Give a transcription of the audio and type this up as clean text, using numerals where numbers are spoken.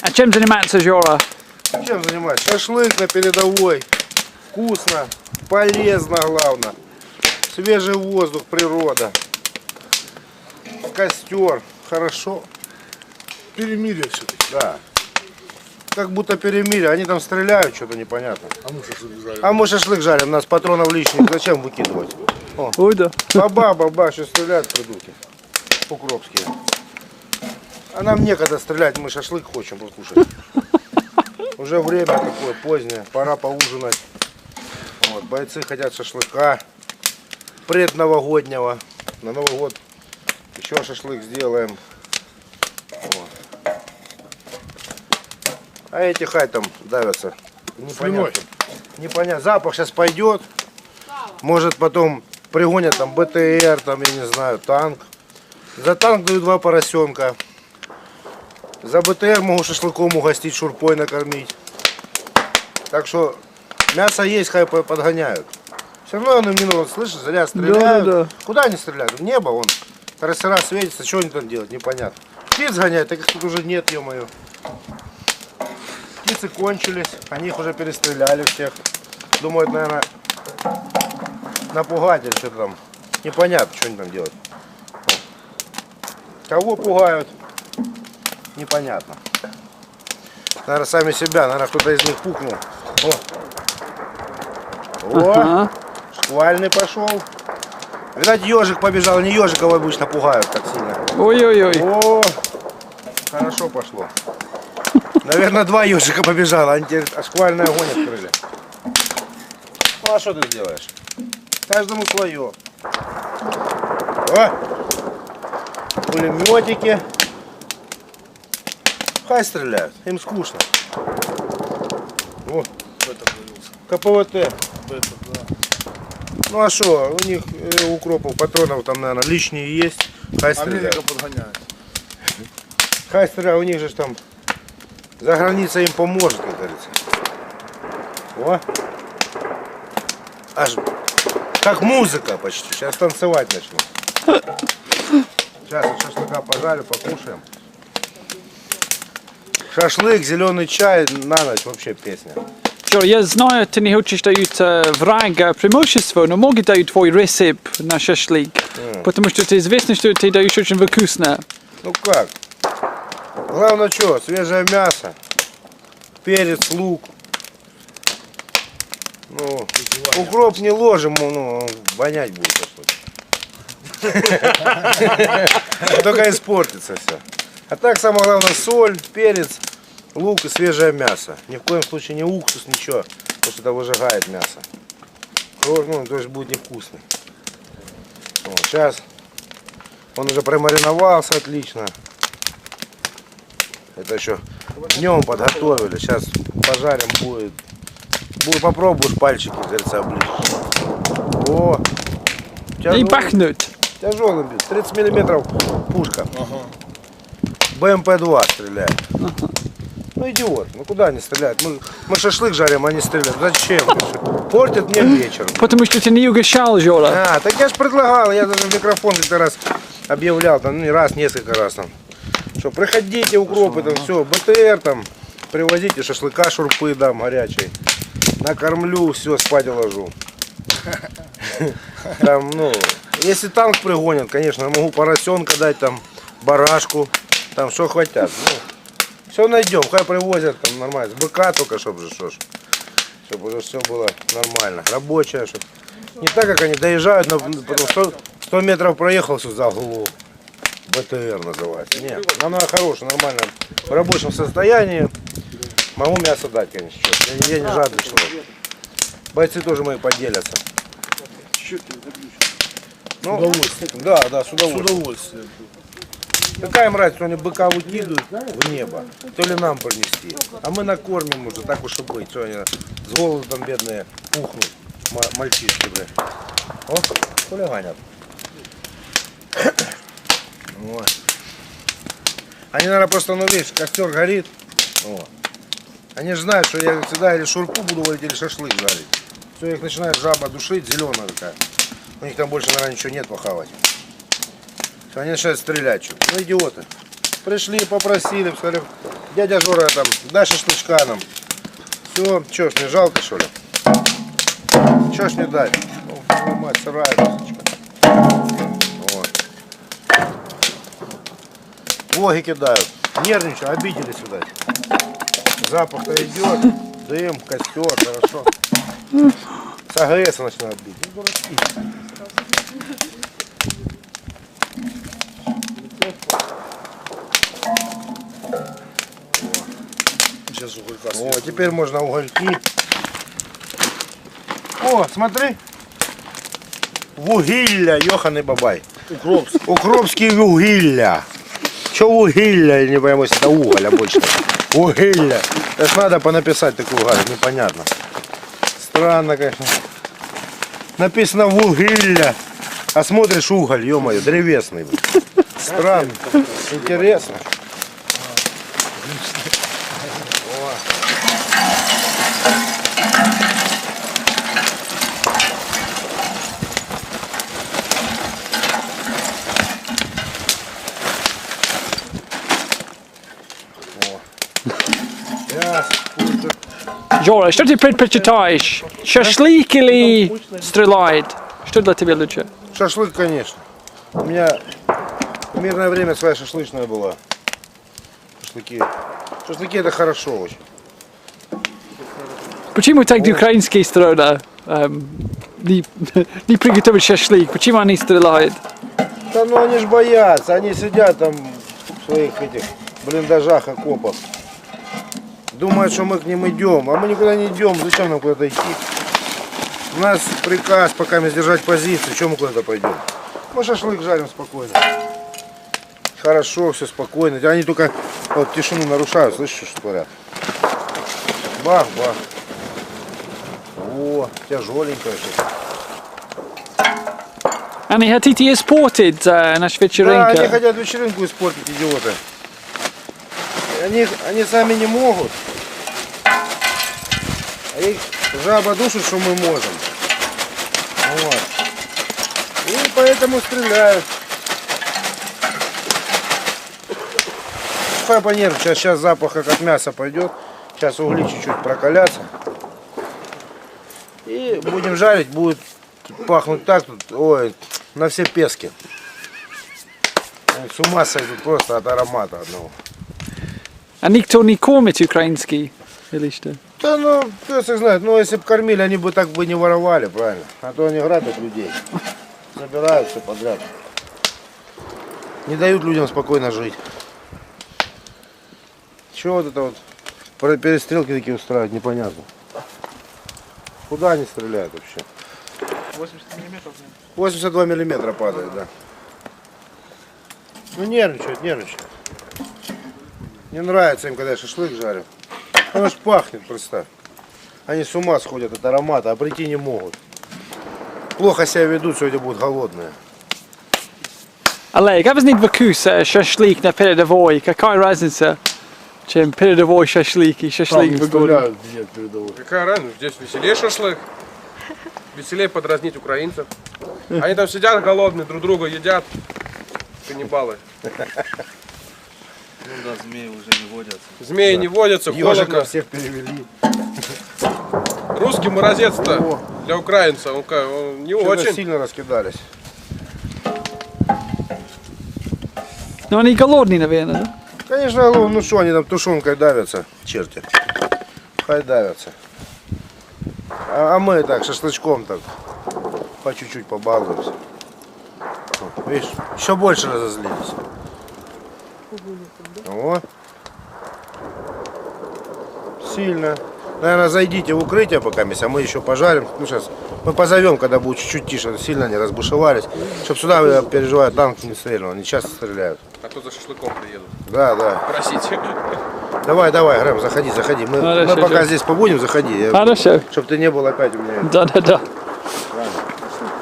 А чем занимается Жора? Чем занимаюсь? Шашлык на передовой. Вкусно, полезно, главное. Свежий воздух, природа. Костер. Хорошо. Перемирие все-таки. Да. Как будто перемирие. Они там стреляют, что-то непонятно. А мы шашлык жарим. А мы шашлык жарим. У нас патронов лишних. Зачем выкидывать? О, Ой, да. баба, сейчас стреляют придурки. Укропские. А нам некогда стрелять, мы шашлык хотим покушать. Уже время такое позднее, пора поужинать. Вот, бойцы хотят шашлыка предновогоднего. На Новый год еще шашлык сделаем. Вот. А эти хай там давятся. Непонятно. Непонятно. Запах сейчас пойдет. Может потом пригонят там БТР, там, я не знаю, танк. За танк дают 2 поросенка. За БТР могу шашлыком угостить, шурпой накормить. Так что мясо есть, хай подгоняют. Все равно он им не нужен, слышишь, зря стреляют. Да. Куда они стреляют? В небо, вон. Трассера светится, что они там делают, непонятно. Птиц гоняют, таких тут уже нет, ё-моё. Птицы кончились, они их уже перестреляли всех. Думают, наверное, напугать или что-то там. Непонятно, что они там делают. Кого пугают? Непонятно. Наверное, сами себя, наверное, кто-то из них пукнул. О, шквальный пошел. Видать, ежик побежал, не ежиков обычно пугают так сильно. Ой-ой-ой. О, хорошо пошло. Наверное, 2 ежика побежало, они теперь шквальный огонь открыли. Ну а что ты сделаешь? Каждому свое. О, пулеметики. Хай стреляют, им скучно. О, КПВТ. Ну а что, у них укропов, патронов там, наверное, лишние есть. Хай стреляют. Америка подгоняет. Хай стреляют, у них же там за границей им поможет, как говорится. О, аж как музыка почти. Сейчас танцевать начну. Сейчас вот шашлыка пожарю, покушаем. Шашлык, зеленый чай, на ночь вообще песня. Жора, я знаю, att ni хочешь дают врага преимущество, но могут дать твой рецепт на шашлык. Потому что это известно, что ты даешь очень вкусно. Ну как? Главное что, свежее мясо, перец, лук. Ну, укроп не ложим, ну, вонять будет шашлык. Только испортится все. А так самое главное соль, перец, лук и свежее мясо. Ни в коем случае не уксус, ничего, потому что это выжигает мясо. Ну, то есть будет невкусный. Вот, сейчас он уже промариновался отлично. Это еще днем подготовили. Сейчас пожарим будет. Попробуешь пальчики, говорится, оближешь. О! И пахнут. Тяжелый бит. 30 миллиметров пушка. БМП-2 стреляет. Ну идиот, ну куда они стреляют? Мы шашлык жарим, а они стреляют. Зачем? Портят мне вечер. Потому что ты не угощал, Жора. А, так я же предлагал, я даже в микрофон как-то раз объявлял, там, не раз, несколько раз там. Что приходите, укропы, там все, БТР там, привозите шашлыка, шурпы дам горячей. Накормлю, все, спать уложу. Там, ну, если танк пригонят, конечно, могу поросенка дать, там, барашку, там, что хотят. Ну, все найдем, хай привозят, там, нормально. С быка только, чтобы уже все было нормально, рабочее, чтобы. Не так, как они доезжают, но потом 100 метров проехал, все за голову. БТР называется. Нет, оно хорошее, нормально, в рабочем состоянии. Могу мясо дать, конечно, я не жадный человек. Бойцы тоже мои поделятся. Ну, да, с удовольствием. Какая им разница, они быка выкидывают в небо, то ли нам принести. А мы накормим уже, так уж и быть. Что они с голоду там бедные пухнут, мальчишки, бля. О, хулиганят. Вот. Они, наверное, просто, ну, видишь, костер горит. Вот. Они же знают, что я всегда или шурпу буду варить, или шашлык жарить. Все, их начинает жаба душить, зеленая такая. У них там больше, наверное, ничего нет похавать. Всё, они начинают стрелять что-то. Ну, идиоты. Пришли, попросили, сказали, дядя Жора, там, дай шашлычка нам. Все, что ж, мне жалко, что ли? Что ж мне дать? Ну, твою мать, сырая косточка. Вот. Влоги кидают. Нервничают, обиделись, видать. Запах-то идет, дым, костер, хорошо. С АГС начинают бить. Ну, дураки. Сейчас уголька О, теперь можно угольки. О, смотри. Вугілля, йоханий бабай. Укропс. Укропские вугілля. Че вугілля, я не пойму, если это уголь обычно. Вугілля. Это ж надо понаписать такую гадость, непонятно. Странно, конечно. Написано вугілля, а смотришь уголь, ё-моё, древесный. Странно. Интересно. Жора, что ты предпочитаешь? Шашлык или стрелять? Что для тебя лучше? Шашлык, конечно. У меня в мирное время своя шашлычная была. Шашлыки. Шашлыки это хорошо очень. Почему так украинские страны не приготовят шашлык? Почему они стреляют? Да ну они ж боятся, они сидят там в своих этих блиндажах, окопах. Думают, что мы к ним идем, а мы никуда не идем, зачем нам куда-то идти? У нас приказ пока мы сдержать позицию, что мы куда-то пойдем? Мы шашлык жарим спокойно. Хорошо, все спокойно. Они только вот тишину нарушают, слышишь, что творят? Бах, бах. О, тяжеленькое что-то. Они хотят испортить наш Да, вечеринка. они хотят вечеринку испортить, идиоты. Они сами не могут. А их жаба душит, что мы можем. Вот. И поэтому стреляют. Хай понервничать, сейчас запах как от мяса пойдет. Сейчас угли чуть-чуть прокалятся. И будем жарить, будет пахнуть так, тут, ой, на все пески. С ума сойдут просто от аромата одного. А никто не кормит украинский? Или что? Да ну, пес их знает, ну если бы кормили, они бы так бы не воровали, правильно? А то они грабят людей. Забирают все подряд. Не дают людям спокойно жить. Чего вот это вот перестрелки такие устраивают, непонятно. Куда они стреляют вообще? 82 миллиметра падает, да. Ну нервничают, нервничают. Не нравится им, когда я шашлык жарю. Оно ж пахнет, представь. Они с ума сходят от аромата, а прийти не могут. Плохо себя ведут, сегодня будут голодные. Але, как возник вкус шашлык на передовой? Какая разница, чем передовой шашлык и шашлык в городе? стреляют где передовой. Какая разница? Здесь веселее шашлык. Веселее подразнить украинцев. Они там сидят голодные, друг друга едят. Каннибалы. Ну да, змеи уже не водятся. Змеи не водятся, Ежика холодно. всех перевели. Русский морозец-то для украинца, он не Что-то очень. сильно раскидались. Ну, они голодные, наверное, да? Конечно, ну что, они там тушенкой давятся, черти. Хай давятся. А мы так, шашлычком так, по чуть-чуть побалуемся. Вот, видишь, еще больше разозлились. О. Сильно. Наверное, зайдите в укрытие пока, а мы еще пожарим. Ну, сейчас мы позовем, когда будет чуть-чуть тише, сильно не разбушевались. Чтобы сюда, я переживаю, танк не стрелял, они часто стреляют. А то за шашлыком приедут. Да, да. Просить. Давай, давай, Грэм, заходи, заходи. Мы Хорошо, пока да. здесь побудем, заходи. Хорошо. Чтобы ты не был опять у меня. Да.